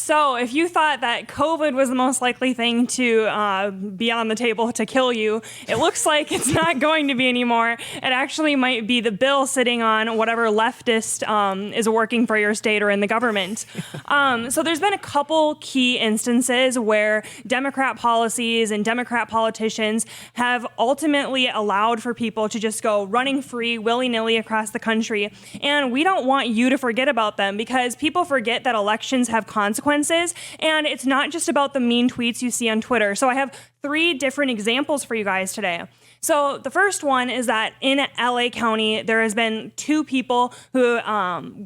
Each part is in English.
So if you thought that COVID was the most likely thing to be on the table to kill you, it looks like it's not going to be anymore. It actually might be the bill sitting on whatever leftist is working for your state or in the government. So there's been a couple key instances where Democrat policies and Democrat politicians have ultimately allowed for people to just go running free willy-nilly across the country. And we don't want you to forget about them, because people forget that elections have consequences, and it's not just about the mean tweets you see on Twitter. So I have 3 different examples for you guys today. So the first one is that in LA County, there has been 2 people who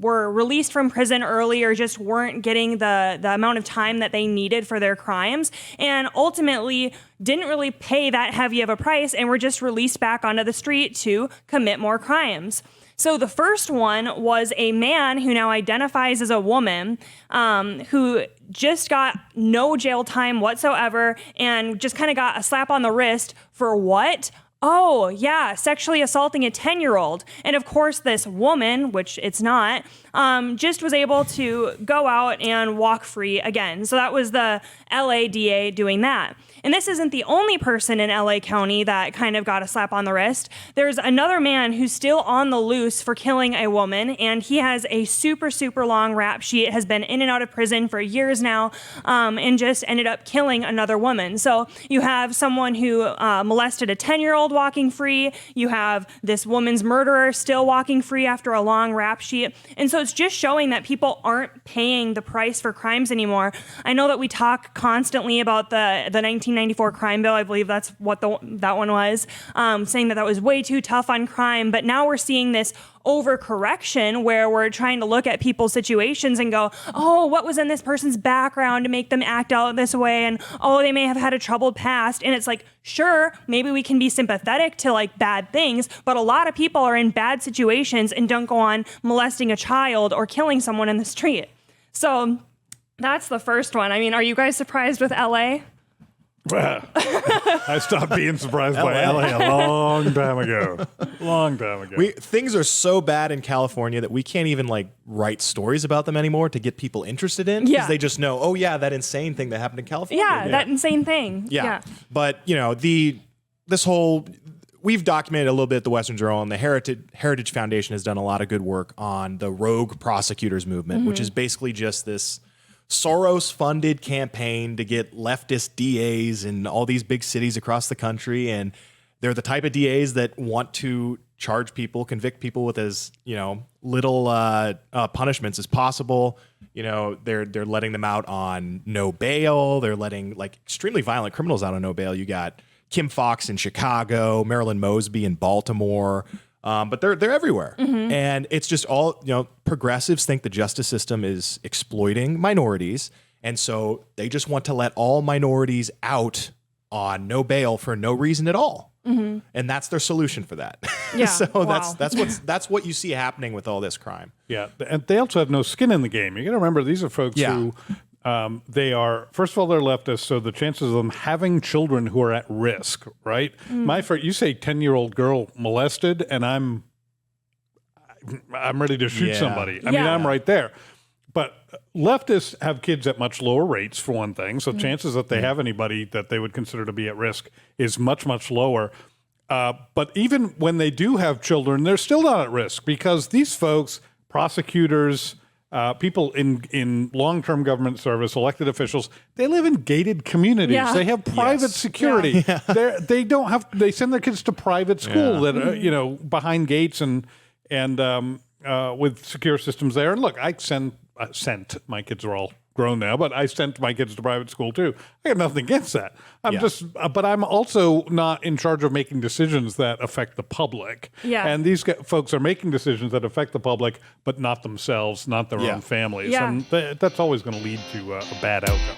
were released from prison early or just weren't getting the amount of time that they needed for their crimes, and ultimately didn't really pay that heavy of a price and were just released back onto the street to commit more crimes. So the first one was a man who now identifies as a woman, who just got no jail time whatsoever and just kind of got a slap on the wrist for what? Oh, yeah, sexually assaulting a 10-year-old. And of course, this woman, which it's not, just was able to go out and walk free again. So that was the LADA doing that. And this isn't the only person in LA County that kind of got a slap on the wrist. There's another man who's still on the loose for killing a woman, and he has a super, super long rap sheet, has been in and out of prison for years now, and just ended up killing another woman. So you have someone who molested a 10-year-old walking free. You have this woman's murderer still walking free after a long rap sheet. And so it's just showing that people aren't paying the price for crimes anymore. I know that we talk constantly about the 1994 crime bill. I believe that's what that one was, saying that was way too tough on crime. But now we're seeing this overcorrection where we're trying to look at people's situations and go, oh, what was in this person's background to make them act out this way? And oh, they may have had a troubled past. And it's like, sure, maybe we can be sympathetic to like bad things, but a lot of people are in bad situations and don't go on molesting a child or killing someone in the street. So that's the first one. I mean, are you guys surprised with LA? I stopped being surprised by LA a long time ago. Things are so bad in California that we can't even like write stories about them anymore to get people interested in, because they just know, oh yeah, that insane thing that happened in California. Yeah, that insane thing. Yeah. But you know, we've documented a little bit at the Western Journal, and the Heritage Foundation has done a lot of good work on the rogue prosecutors movement, which is basically just this Soros-funded campaign to get leftist DAs in all these big cities across the country. And they're the type of DAs that want to charge people, convict people with as, little punishments as possible. They're letting them out on no bail. They're letting like extremely violent criminals out on no bail. You got Kim Fox in Chicago, Marilyn Mosby in Baltimore. But they're everywhere. And it's just all, progressives think the justice system is exploiting minorities. And so they just want to let all minorities out on no bail for no reason at all. And that's their solution for that. Yeah. So that's what you see happening with all this crime. Yeah. And they also have no skin in the game. You got to remember, these are folks who they are, first of all, they're leftists, so the chances of them having children who are at risk, right? You say 10-year-old girl molested, and I'm ready to shoot somebody. I mean, I'm right there. But leftists have kids at much lower rates, for one thing, so chances that they have anybody that they would consider to be at risk is much, much lower. But even when they do have children, they're still not at risk, because these folks, prosecutors, people in long-term government service, elected officials, they live in gated communities. Yeah. They have private security. Yeah. They send their kids to private school that are, behind gates and with secure systems there. And look, I sent my kids are all grown now, but I sent my kids to private school too. I have nothing against that. But I'm also not in charge of making decisions that affect the public. Yeah. And these folks are making decisions that affect the public, but not themselves, not their own families. Yeah. And that's always going to lead to a bad outcome.